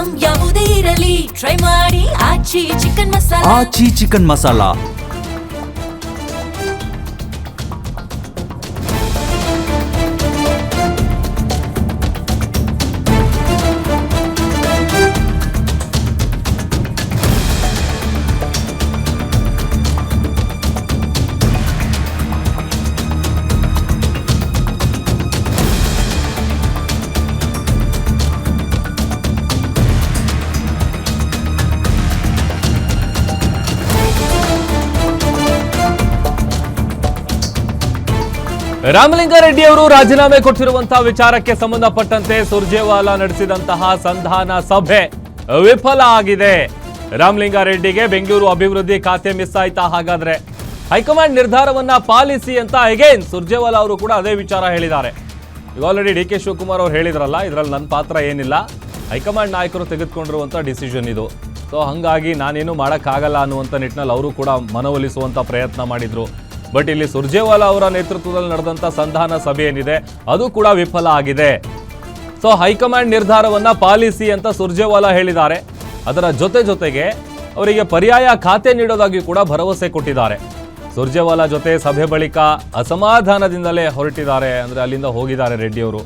Item ಯಾವುದೇ ಇರಲಿ try ಮಾಡಿ ಆಚಿ ಚಿಕನ್ ಮಸಾಲಾ. ಆಚಿ ಚಿಕನ್ ಮಸಾಲಾ. ರಾಮಲಿಂಗಾರೆಡ್ಡಿ ಅವರು ರಾಜೀನಾಮೆ ಕೊಟ್ಟಿರುವಂತಹ ವಿಚಾರಕ್ಕೆ ಸಂಬಂಧಪಟ್ಟಂತೆ ಸುರ್ಜೇವಾಲಾ ನಡೆಸಿದಂತಹ ಸಂಧಾನ ಸಭೆ ವಿಫಲ ಆಗಿದೆ. ರಾಮಲಿಂಗಾರೆಡ್ಡಿಗೆ ಬೆಂಗಳೂರು ಅಭಿವೃದ್ಧಿ ಖಾತೆ ಮಿಸ್ ಆಯ್ತಾ? ಹಾಗಾದ್ರೆ ಹೈಕಮಾಂಡ್ ನಿರ್ಧಾರವನ್ನ ಪಾಲಿಸಿ ಅಂತ ಅಗೇನ್ ಸುರ್ಜೇವಾಲಾ ಅವರು ಕೂಡ ಅದೇ ವಿಚಾರ ಹೇಳಿದ್ದಾರೆ. ಈಗ ಆಲ್ರೆಡಿ ಡಿ ಕೆ ಶಿವಕುಮಾರ್ ಅವರು ಹೇಳಿದ್ರಲ್ಲ, ಇದರಲ್ಲಿ ನನ್ನ ಪಾತ್ರ ಏನಿಲ್ಲ, ಹೈಕಮಾಂಡ್ ನಾಯಕರು ತೆಗೆದುಕೊಂಡಿರುವಂಥ ಡಿಸಿಷನ್ ಇದು. ಸೊ ಹಾಗಾಗಿ ನಾನೇನು ಮಾಡೋಕ್ಕಾಗಲ್ಲ ಅನ್ನುವಂಥ ನಿಟ್ಟಿನಲ್ಲಿ ಅವರು ಕೂಡ ಮನವೊಲಿಸುವಂಥ ಪ್ರಯತ್ನ ಮಾಡಿದ್ರು. ಬಟ್ ಇಲ್ಲಿ ಸುರ್ಜೇವಾಲಾ ಅವರ ನೇತೃತ್ವದಲ್ಲಿ ನಡೆದಂಥ ಸಂಧಾನ ಸಭೆ ಏನಿದೆ ಅದು ಕೂಡ ವಿಫಲ ಆಗಿದೆ. ಸೊ ಹೈಕಮಾಂಡ್ ನಿರ್ಧಾರವನ್ನ ಪಾಲಿಸಿ ಅಂತ ಸುರ್ಜೇವಾಲಾ ಹೇಳಿದ್ದಾರೆ. ಅದರ ಜೊತೆಗೆ ಅವರಿಗೆ ಪರ್ಯಾಯ ಖಾತೆ ನೀಡೋದಾಗಿ ಕೂಡ ಭರವಸೆ ಕೊಟ್ಟಿದ್ದಾರೆ. ಸುರ್ಜೇವಾಲಾ ಜೊತೆ ಸಭೆ ಬಳಿಕ ಅಸಮಾಧಾನದಿಂದಲೇ ಹೊರಟಿದ್ದಾರೆ, ಅಂದರೆ ಅಲ್ಲಿಂದ ಹೋಗಿದ್ದಾರೆ ರೆಡ್ಡಿ ಅವರು.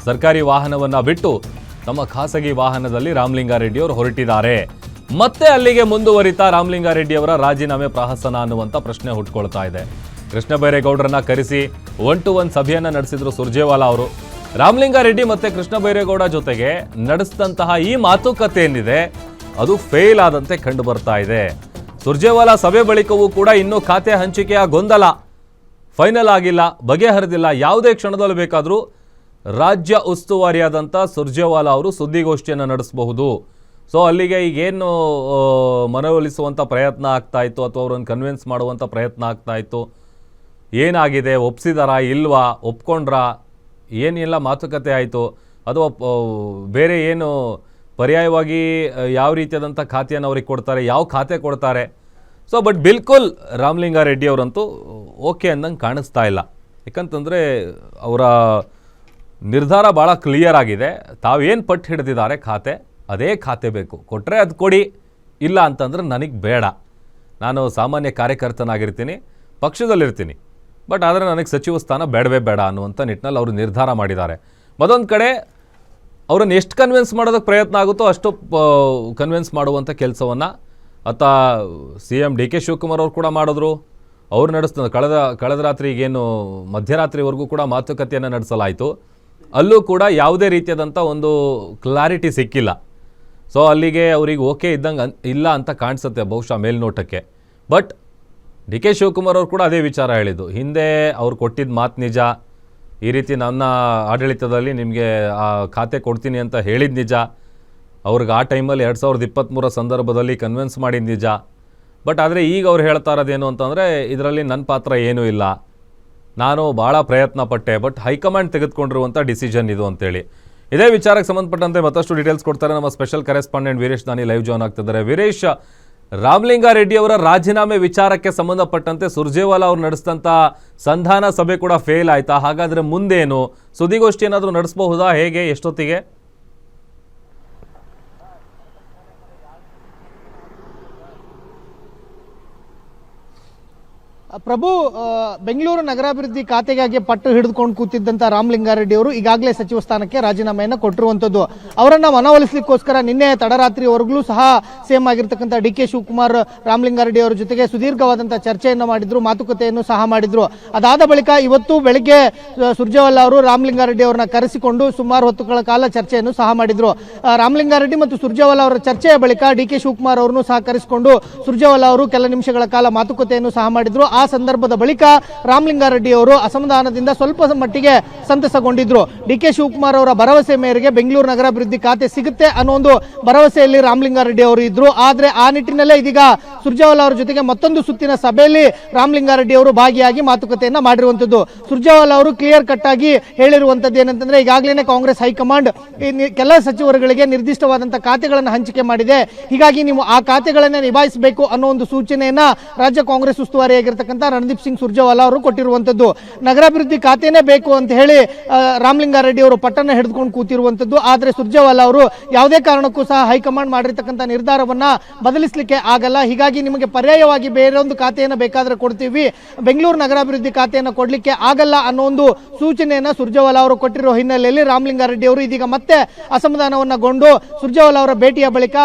ಸರ್ಕಾರಿ ವಾಹನವನ್ನ ಬಿಟ್ಟು ತಮ್ಮ ಖಾಸಗಿ ವಾಹನದಲ್ಲಿ ರಾಮಲಿಂಗಾರೆಡ್ಡಿ ಅವರು ಹೊರಟಿದ್ದಾರೆ. ಮತ್ತೆ ಅಲ್ಲಿಗೆ ಮುಂದುವರಿತಾ ರಾಮಲಿಂಗಾರೆಡ್ಡಿ ಅವರ ರಾಜೀನಾಮೆ ಪ್ರಹಸನ ಅನ್ನುವಂಥ ಪ್ರಶ್ನೆ ಹುಟ್ಕೊಳ್ತಾ ಇದೆ. ಕೃಷ್ಣ ಬೈರೇಗೌಡರನ್ನ ಕರೆಸಿ 1-to-1 ಸಭೆಯನ್ನ ನಡೆಸಿದ್ರು ಸುರ್ಜೇವಾಲಾ ಅವರು. ರಾಮಲಿಂಗಾರೆಡ್ಡಿ ಮತ್ತೆ ಕೃಷ್ಣ ಬೈರೇಗೌಡ ಜೊತೆಗೆ ನಡೆಸಿದಂತಹ ಈ ಮಾತುಕತೆ ಏನಿದೆ ಅದು ಫೇಲ್ ಆದಂತೆ ಕಂಡು ಬರ್ತಾ ಇದೆ. ಸುರ್ಜೇವಾಲಾ ಸಭೆ ಬಳಿಕವೂ ಕೂಡ ಇನ್ನೂ ಖಾತೆ ಹಂಚಿಕೆಯ ಗೊಂದಲ ಫೈನಲ್ ಆಗಿಲ್ಲ, ಬಗೆಹರಿದಿಲ್ಲ. ಯಾವುದೇ ಕ್ಷಣದಲ್ಲೂ ಬೇಕಾದರೂ ರಾಜ್ಯ ಉಸ್ತುವಾರಿಯಾದಂಥ ಸುರ್ಜೇವಾಲಾ ಅವರು ಸುದ್ದಿಗೋಷ್ಠಿಯನ್ನು ನಡೆಸಬಹುದು. ಸೊ ಅಲ್ಲಿಗೆ ಈಗೇನು ಮನವೊಲಿಸುವಂಥ ಪ್ರಯತ್ನ ಆಗ್ತಾ ಇತ್ತು ಅಥವಾ ಅವರನ್ನು ಕನ್ವಿನ್ಸ್ ಮಾಡುವಂಥ ಪ್ರಯತ್ನ ಆಗ್ತಾ ಇತ್ತು, ಏನಾಗಿದೆ, ಒಪ್ಸಿದಾರಾ ಇಲ್ವಾ, ಒಪ್ಕೊಂಡ್ರಾ, ಏನೆಲ್ಲ ಮಾತುಕತೆ ಆಯಿತು, ಅಥವಾ ಬೇರೆ ಏನು ಪರ್ಯಾಯವಾಗಿ ಯಾವ ರೀತಿಯಾದಂಥ ಖಾತೆಯನ್ನು ಅವ್ರಿಗೆ ಕೊಡ್ತಾರೆ, ಯಾವ ಖಾತೆ ಕೊಡ್ತಾರೆ. ಸೊ ಬಟ್ ಬಿಲ್ಕುಲ್ ರಾಮಲಿಂಗಾರೆಡ್ಡಿ ಅವರಂತೂ ಓಕೆ ಅಂದಂಗೆ ಕಾಣಿಸ್ತಾ ಇಲ್ಲ. ಯಾಕಂತಂದರೆ ಅವರ ನಿರ್ಧಾರ ಭಾಳ ಕ್ಲಿಯರ್ ಆಗಿದೆ. ತಾವೇನು ಪಟ್ಟು ಹಿಡಿದಿದ್ದಾರೆ ಖಾತೆ, ಅದೇ ಖಾತೆ ಬೇಕು, ಕೊಟ್ಟರೆ ಅದು ಕೊಡಿ, ಇಲ್ಲ ಅಂತಂದ್ರೆ ನನಗೆ ಬೇಡ, ನಾನು ಸಾಮಾನ್ಯ ಕಾರ್ಯಕರ್ತನಾಗಿರ್ತೀನಿ, ಪಕ್ಷದಲ್ಲಿರ್ತೀನಿ, ಬಟ್ ಆದರೆ ನನಗೆ ಸಚಿವ ಸ್ಥಾನ ಬೇಡವೇ ಬೇಡ ಅನ್ನುವಂಥ ನಿಟ್ಟಿನಲ್ಲಿ ಅವರು ನಿರ್ಧಾರ ಮಾಡಿದ್ದಾರೆ. ಮತ್ತೊಂದು ಕಡೆ ಅವರನ್ನು ಎಷ್ಟು ಕನ್ವಿನ್ಸ್ ಮಾಡೋದಕ್ಕೆ ಪ್ರಯತ್ನ ಆಗುತ್ತೋ ಅಷ್ಟು ಕನ್ವಿನ್ಸ್ ಮಾಡುವಂಥ ಕೆಲಸವನ್ನು CM ಡಿ ಕೆ ಶಿವಕುಮಾರ್ ಅವರು ಕೂಡ ಮಾಡಿದ್ರು. ಅವ್ರು ನಡೆಸ್ತಾರೆ. ಕಳೆದ ರಾತ್ರಿ ಈಗೇನು ಮಧ್ಯರಾತ್ರಿವರೆಗೂ ಕೂಡ ಮಾತುಕತೆಯನ್ನು ನಡೆಸಲಾಯಿತು. ಅಲ್ಲೂ ಕೂಡ ಯಾವುದೇ ರೀತಿಯಾದಂಥ ಒಂದು ಕ್ಲಾರಿಟಿ ಸಿಕ್ಕಿಲ್ಲ. ಸೊ ಅಲ್ಲಿಗೆ ಅವ್ರಿಗೆ ಓಕೆ ಇದ್ದಂಗೆ ಇಲ್ಲ ಅಂತ ಕಾಣಿಸುತ್ತೆ ಬಹುಶಃ ಮೇಲ್ನೋಟಕ್ಕೆ. ಬಟ್ ಡಿ ಕೆ ಶಿವಕುಮಾರ್ ಅವರು ಕೂಡ ಅದೇ ವಿಚಾರ ಹೇಳಿದ್ದು. ಹಿಂದೆ ಅವ್ರು ಕೊಟ್ಟಿದ್ದ ಮಾತು ನಿಜ, ಈ ರೀತಿ ನನ್ನ ಆಡಳಿತದಲ್ಲಿ ನಿಮಗೆ ಆ ಖಾತೆ ಕೊಡ್ತೀನಿ ಅಂತ ಹೇಳಿದ ನಿಜ, ಅವ್ರಿಗೆ ಆ ಟೈಮಲ್ಲಿ 2023 ಸಂದರ್ಭದಲ್ಲಿ ಕನ್ವಿನ್ಸ್ ಮಾಡಿದ ನಿಜ. ಬಟ್ ಆದರೆ ಈಗ ಅವ್ರು ಹೇಳ್ತಾ ಇರೋದೇನು ಅಂತಂದರೆ ಇದರಲ್ಲಿ ನನ್ನ ಪಾತ್ರ ಏನೂ ಇಲ್ಲ, ನಾನು ಭಾಳ ಪ್ರಯತ್ನ ಪಟ್ಟೆ, ಬಟ್ ಹೈಕಮಾಂಡ್ ತೆಗೆದುಕೊಂಡಿರುವಂಥ ಡಿಸಿಷನ್ ಇದು ಅಂತೇಳಿ. ಇದೇ ವಿಚಾರಕ್ಕೆ ಸಂಬಂಧಪಟ್ಟಂತೆ ಮತ್ತಷ್ಟು ಡೀಟೇಲ್ಸ್ ಕೊಡ್ತಾರೆ ನಮ್ಮ ಸ್ಪೆಷಲ್ ಕರೆಸ್ಪಾಂಡೆಂಟ್ ವೀರೇಶ್ ದಾನಿ ಲೈವ್ ಜಾಯ್ನ್ ಆಗ್ತಿದ್ದಾರೆ. ವೀರೇಶ್, ರಾಮಲಿಂಗಾರೆಡ್ಡಿ ಅವರ ರಾಜೀನಾಮೆ ವಿಚಾರಕ್ಕೆ ಸಂಬಂಧಪಟ್ಟಂತೆ ಸುರ್ಜೇವಾಲಾ ಅವರು ನಡೆಸಿದಂಥ ಸಂಧಾನ ಸಭೆ ಕೂಡ ಫೇಲ್ ಆಯಿತಾ? ಹಾಗಾದರೆ ಮುಂದೇನು? ಸುದ್ದಿಗೋಷ್ಠಿ ಏನಾದರೂ ನಡೆಸಬಹುದಾ? ಹೇಗೆ, ಎಷ್ಟೊತ್ತಿಗೆ? ಪ್ರಭು, ಬೆಂಗಳೂರು ನಗರಾಭಿವೃದ್ಧಿ ಖಾತೆಗಾಗಿ ಪಟ್ಟು ಹಿಡಿದುಕೊಂಡು ಕೂತಿದ್ದಂಥ ರಾಮಲಿಂಗಾರೆಡ್ಡಿ ಅವರು ಈಗಾಗಲೇ ಸಚಿವ ಸ್ಥಾನಕ್ಕೆ ರಾಜೀನಾಮೆಯನ್ನು ಕೊಟ್ಟಿರುವಂಥದ್ದು. ಅವರನ್ನ ಮನವೊಲಿಸಲಿಕ್ಕೋಸ್ಕರ ನಿನ್ನೆ ತಡರಾತ್ರಿವರೆಗೂ ಸಹ ಸಿಎಂ ಆಗಿರ್ತಕ್ಕಂಥ ಡಿ ಕೆ ಶಿವಕುಮಾರ್ ರಾಮಲಿಂಗಾರೆಡ್ಡಿ ಅವರ ಜೊತೆಗೆ ಸುದೀರ್ಘವಾದಂಥ ಚರ್ಚೆಯನ್ನು ಮಾಡಿದ್ರು, ಮಾತುಕತೆಯನ್ನು ಸಹ ಮಾಡಿದ್ರು. ಅದಾದ ಬಳಿಕ ಇವತ್ತು ಬೆಳಿಗ್ಗೆ ಸುರ್ಜೇವಾಲಾ ಅವರು ರಾಮಲಿಂಗಾರೆಡ್ಡಿ ಅವರನ್ನ ಕರೆಸಿಕೊಂಡು ಸುಮಾರು ಹೊತ್ತುಗಳ ಕಾಲ ಚರ್ಚೆಯನ್ನು ಸಹ ಮಾಡಿದ್ರು. ರಾಮಲಿಂಗಾರೆಡ್ಡಿ ಮತ್ತು ಸುರ್ಜೇವಾಲಾ ಅವರ ಚರ್ಚೆಯ ಬಳಿಕ ಡಿ ಕೆ ಶಿವಕುಮಾರ್ ಅವರನ್ನು ಸಹ ಕರೆಸಿಕೊಂಡು ಸುರ್ಜೇವಾಲಾ ಅವರು ಕೆಲ ನಿಮಿಷಗಳ ಕಾಲ ಮಾತುಕತೆಯನ್ನು ಸಹ ಮಾಡಿದ್ರು. ಆ ಸಂದರ್ಭದ ಬಳಿಕ ರಾಮಲಿಂಗಾರೆಡ್ಡಿ ಅವರು ಅಸಮಾಧಾನದಿಂದ ಸ್ವಲ್ಪ ಮಟ್ಟಿಗೆ ಸಂತಸಗೊಂಡಿದ್ರು. ಡಿ ಕೆ ಶಿವಕುಮಾರ್ ಅವರ ಭರವಸೆ ಮೇರೆಗೆ ಬೆಂಗಳೂರು ನಗರಾಭಿವೃದ್ಧಿ ಖಾತೆ ಸಿಗುತ್ತೆ ಅನ್ನೋ ಒಂದು ಭರವಸೆಯಲ್ಲಿ ರಾಮಲಿಂಗಾರೆಡ್ಡಿ ಅವರು ಇದ್ರು. ಆದ್ರೆ ಆ ನಿಟ್ಟಿನಲ್ಲೇ ಇದೀಗ ಸುರ್ಜೇವಾಲಾ ಅವರ ಜೊತೆಗೆ ಮತ್ತೊಂದು ಸುತ್ತಿನ ಸಭೆಯಲ್ಲಿ ರಾಮಲಿಂಗಾರೆಡ್ಡಿ ಅವರು ಭಾಗಿಯಾಗಿ ಮಾತುಕತೆಯನ್ನ ಮಾಡಿರುವಂತದ್ದು. ಸುರ್ಜೇವಾಲಾ ಅವರು ಕ್ಲಿಯರ್ ಕಟ್ ಆಗಿ ಹೇಳಿರುವಂತದ್ದು ಏನಂತಂದ್ರೆ, ಈಗಾಗಲೇ ಕಾಂಗ್ರೆಸ್ ಹೈಕಮಾಂಡ್ ಕೆಲ ಸಚಿವರುಗಳಿಗೆ ನಿರ್ದಿಷ್ಟವಾದಂತಹ ಖಾತೆಗಳನ್ನು ಹಂಚಿಕೆ ಮಾಡಿದೆ, ಹೀಗಾಗಿ ನೀವು ಆ ಖಾತೆಗಳನ್ನ ನಿಭಾಯಿಸಬೇಕು ಅನ್ನೋ ಒಂದು ಸೂಚನೆಯನ್ನ ರಾಜ್ಯ ಕಾಂಗ್ರೆಸ್ ಉಸ್ತುವಾರಿಯಾಗಿರ್ತಕ್ಕಂಥ ಆಗಿರ್ತಕ್ಕಂಥ ರಣದೀಪ್ ಸಿಂಗ್ ಸುರ್ಜೇವಾಲಾ ಅವರು ಕೊಟ್ಟಿರುವಂತದ್ದು. ನಗರಾಭಿವೃದ್ಧಿ ಖಾತೆನೇ ಬೇಕು ಅಂತ ಹೇಳಿ ರಾಮಲಿಂಗಾರೆಡ್ಡಿ ಅವರು ಪಟ್ಟಣ ಹಿಡಿದುಕೊಂಡು ಕೂತಿರುವಂತದ್ದು. ಆದ್ರೆ ಸುರ್ಜೇವಾಲಾ ಅವರು ಯಾವುದೇ ಕಾರಣಕ್ಕೂ ಸಹ ಹೈಕಮಾಂಡ್ ಮಾಡಿರ್ತಕ್ಕಂಥ ನಿರ್ಧಾರವನ್ನ ಬದಲಿಸಲಿಕ್ಕೆ ಆಗಲ್ಲ. ಹೀಗಾಗಿ ನಿಮಗೆ ಪರ್ಯಾಯವಾಗಿ ಬೇರೊಂದು ಖಾತೆಯನ್ನು ಬೇಕಾದ್ರೆ ಕೊಡ್ತೀವಿ, ಬೆಂಗಳೂರು ನಗರಾಭಿವೃದ್ಧಿ ಖಾತೆಯನ್ನು ಕೊಡ್ಲಿಕ್ಕೆ ಆಗಲ್ಲ ಅನ್ನೋ ಒಂದು ಸೂಚನೆಯನ್ನ ಸುರ್ಜೇವಾಲಾ ಅವರು ಕೊಟ್ಟಿರೋ ಹಿನ್ನೆಲೆಯಲ್ಲಿ ರಾಮಲಿಂಗಾರೆಡ್ಡಿ ಅವರು ಇದೀಗ ಮತ್ತೆ ಅಸಮಾಧಾನವನ್ನಗೊಂಡು ಸುರ್ಜೇವಾಲಾ ಅವರ ಭೇಟಿಯ ಬಳಿಕ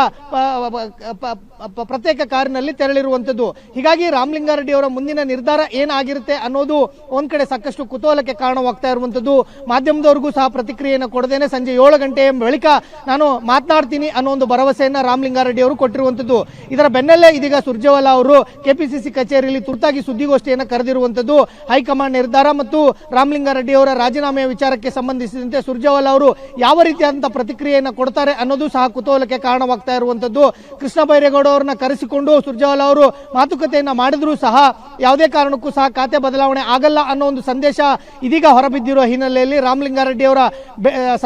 ಪ್ರತ್ಯೇಕ ಕಾರಿನಲ್ಲಿ ತೆರಳಿರುವಂತದ್ದು. ಹೀಗಾಗಿ ರಾಮಲಿಂಗಾರೆಡ್ಡಿ ಅವರ ಮುಂದಿನ ನಿರ್ಧಾರ ಏನಾಗಿರುತ್ತೆ ಅನ್ನೋದು ಒಂದ್ ಕಡೆ ಸಾಕಷ್ಟು ಕುತೂಹಲಕ್ಕೆ ಕಾರಣವಾಗ್ತಾ ಇರುವಂತದ್ದು. ಮಾಧ್ಯಮದವರಿಗೂ ಸಹ ಪ್ರತಿಕ್ರಿಯೆಯನ್ನು ಕೊಡದೇನೆ ಸಂಜೆ 7 ಗಂಟೆಯ ಬಳಿಕ ನಾನು ಮಾತನಾಡ್ತೀನಿ ಅನ್ನೋ ಒಂದು ಭರವಸೆಯನ್ನ ರಾಮಲಿಂಗಾರೆಡ್ಡಿ ಅವರು ಕೊಟ್ಟಿರುವಂತದ್ದು. ಇದರ ಬೆನ್ನಲ್ಲೇ ಇದೀಗ ಸುರ್ಜೇವಾಲಾ ಅವರು ಕೆಪಿಸಿಸಿ ಕಚೇರಿಯಲ್ಲಿ ತುರ್ತಾಗಿ ಸುದ್ದಿಗೋಷ್ಠಿಯನ್ನು ಕರೆದಿರುವಂತದ್ದು. ಹೈಕಮಾಂಡ್ ನಿರ್ಧಾರ ಮತ್ತು ರಾಮಲಿಂಗಾರೆಡ್ಡಿ ಅವರ ರಾಜೀನಾಮೆಯ ವಿಚಾರಕ್ಕೆ ಸಂಬಂಧಿಸಿದಂತೆ ಸುರ್ಜೇವಾಲಾ ಅವರು ಯಾವ ರೀತಿಯಾದಂತಹ ಪ್ರತಿಕ್ರಿಯೆಯನ್ನು ಕೊಡ್ತಾರೆ ಅನ್ನೋದು ಸಹ ಕುತೂಹಲಕ್ಕೆ ಕಾರಣವಾಗ್ತಾ ಇರುವಂತದ್ದು. ಕೃಷ್ಣ ಬೈರೇಗೌಡ ಅವರನ್ನ ಕರೆಸಿಕೊಂಡು ಸುರ್ಜೇವಾಲಾ ಅವರು ಮಾತುಕತೆಯನ್ನ ಮಾಡಿದ್ರೂ ಸಹ ಯಾವುದೇ ಕಾರಣಕ್ಕೂ ಸಹ ಖಾತೆ ಬದಲಾವಣೆ ಆಗಲ್ಲ ಅನ್ನೋ ಒಂದು ಸಂದೇಶ ಇದೀಗ ಹೊರಬಿದ್ದಿರುವ ಹಿನ್ನೆಲೆಯಲ್ಲಿ ರಾಮಲಿಂಗಾರೆಡ್ಡಿ ಅವರ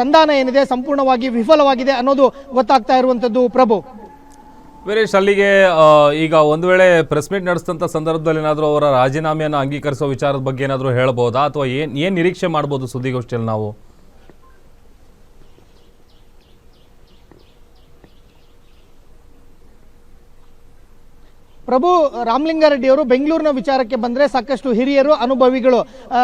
ಸಂಧಾನ ಏನಿದೆ ಸಂಪೂರ್ಣವಾಗಿ ವಿಫಲವಾಗಿದೆ ಅನ್ನೋದು ಗೊತ್ತಾಗ್ತಾ ಇರುವಂತದ್ದು. ಪ್ರಭು, ವೀರೇಶ್, ಅಲ್ಲಿಗೆ ಈಗ ಒಂದು ವೇಳೆ ಪ್ರೆಸ್ ಮೀಟ್ ನಡೆಸಿದಂಥ ಸಂದರ್ಭದಲ್ಲಿ ಏನಾದರೂ ಅವರ ರಾಜೀನಾಮೆಯನ್ನು ಅಂಗೀಕರಿಸುವ ವಿಚಾರದ ಬಗ್ಗೆ ಏನಾದರೂ ಹೇಳ್ಬೋದಾ, ಅಥವಾ ಏನ್ ನಿರೀಕ್ಷೆ ಮಾಡ್ಬೋದು ಸುದ್ದಿಗೋಷ್ಠಿಯಲ್ಲಿ ನಾವು? ಪ್ರಭು, ರಾಮಲಿಂಗಾರೆಡ್ಡಿ ಅವರು ಬೆಂಗಳೂರಿನ ವಿಚಾರಕ್ಕೆ ಬಂದ್ರೆ ಸಾಕಷ್ಟು ಹಿರಿಯರು, ಅನುಭವಿಗಳು.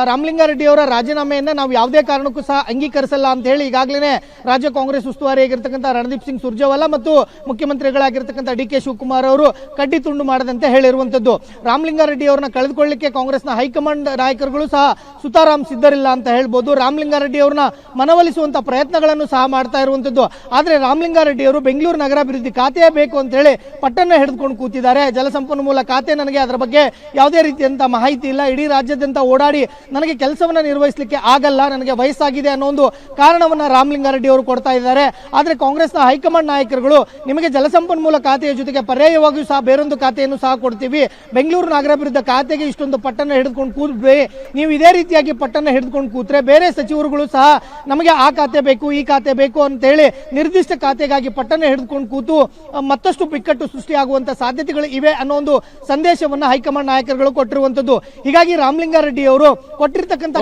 ರಾಮಲಿಂಗಾರೆಡ್ಡಿ ಅವರ ರಾಜೀನಾಮೆಯನ್ನ ನಾವು ಯಾವುದೇ ಕಾರಣಕ್ಕೂ ಸಹ ಅಂಗೀಕರಿಸಲ್ಲ ಅಂತ ಹೇಳಿ ಈಗಾಗಲೇ ರಾಜ್ಯ ಕಾಂಗ್ರೆಸ್ ಉಸ್ತುವಾರಿಯಾಗಿರ್ತಕ್ಕಂಥ ರಣದೀಪ್ ಸಿಂಗ್ ಸುರ್ಜೇವಾಲಾ ಮತ್ತು ಮುಖ್ಯಮಂತ್ರಿಗಳಾಗಿರ್ತಕ್ಕಂಥ ಡಿ ಕೆ ಶಿವಕುಮಾರ್ ಅವರು ಕಡ್ಡಿ ತುಂಡು ಮಾಡದಂತೆ ಹೇಳಿರುವಂತದ್ದು. ರಾಮಲಿಂಗಾರೆಡ್ಡಿ ಅವರನ್ನ ಕಳೆದುಕೊಳ್ಳಲಿಕ್ಕೆ ಕಾಂಗ್ರೆಸ್ನ ಹೈಕಮಾಂಡ್ ನಾಯಕರುಗಳು ಸಹ ಸುತಾರಾಮ್ ಸಿದ್ಧರಿಲ್ಲ ಅಂತ ಹೇಳ್ಬೋದು. ರಾಮಲಿಂಗಾರೆಡ್ಡಿ ಅವರನ್ನ ಮನವೊಲಿಸುವಂತ ಪ್ರಯತ್ನಗಳನ್ನು ಸಹ ಮಾಡ್ತಾ ಇರುವಂತದ್ದು. ಆದ್ರೆ ರಾಮಲಿಂಗಾರೆಡ್ಡಿ ಅವರು ಬೆಂಗಳೂರು ನಗರಾಭಿವೃದ್ಧಿ ಖಾತೆಯೇ ಬೇಕು ಅಂತ ಹೇಳಿ ಪಟ್ಟಣ ಹಿಡಿದುಕೊಂಡು ಕೂತಿದ್ದಾರೆ. ಜಲಸಂಪನ್ಮೂಲ ಖಾತೆ, ನನಗೆ ಅದರ ಬಗ್ಗೆ ಯಾವುದೇ ರೀತಿಯಂತ ಮಾಹಿತಿ ಇಲ್ಲ, ಇಡೀ ರಾಜ್ಯಾದ್ಯಂತ ಓಡಾಡಿ ನನಗೆ ಕೆಲಸವನ್ನ ನಿರ್ವಹಿಸಲಿಕ್ಕೆ ಆಗಲ್ಲ, ನನಗೆ ವಯಸ್ಸಾಗಿದೆ ಅನ್ನೋ ಒಂದು ಕಾರಣವನ್ನ ರಾಮಲಿಂಗಾರೆಡ್ಡಿ ಅವರು ಕೊಡ್ತಾ ಇದ್ದಾರೆ. ಆದ್ರೆ ಕಾಂಗ್ರೆಸ್ನ ಹೈಕಮಾಂಡ್ ನಾಯಕರುಗಳು ನಿಮಗೆ ಜಲಸಂಪನ್ಮೂಲ ಖಾತೆಯ ಜೊತೆಗೆ ಪರ್ಯಾಯವಾಗಿಯೂ ಸಹ ಬೇರೊಂದು ಖಾತೆಯನ್ನು ಸಹ ಕೊಡ್ತೀವಿ, ಬೆಂಗಳೂರು ನಗರಾಭಿವೃದ್ಧಿ ಖಾತೆಗೆ ಇಷ್ಟೊಂದು ಪಟ್ಟಣ ಹಿಡಿದುಕೊಂಡು ಕೂತ್ವಿ, ನೀವು ಇದೇ ರೀತಿಯಾಗಿ ಪಟ್ಟಣ ಹಿಡಿದುಕೊಂಡು ಕೂತ್ರೆ ಬೇರೆ ಸಚಿವರುಗಳು ಸಹ ನಮಗೆ ಆ ಖಾತೆ ಬೇಕು ಈ ಖಾತೆ ಬೇಕು ಅಂತ ಹೇಳಿ ನಿರ್ದಿಷ್ಟ ಖಾತೆಗಾಗಿ ಪಟ್ಟಣ ಹಿಡಿದುಕೊಂಡು ಕೂತು ಮತ್ತಷ್ಟು ಬಿಕ್ಕಟ್ಟು ಸೃಷ್ಟಿಯಾಗುವಂತ ಸಾಧ್ಯತೆಗಳು ಇವೆ ಅನ್ನೋ ಒಂದು ಸಂದೇಶವನ್ನ ಹೈಕಮಾಂಡ್ ನಾಯಕರುಗಳು ಕೊಟ್ಟಿರುವಂತದ್ದು. ಹೀಗಾಗಿ ರಾಮಲಿಂಗಾರೆಡ್ಡಿ ಅವರು ಕೊಟ್ಟಿರ್ತಕ್ಕಂಥ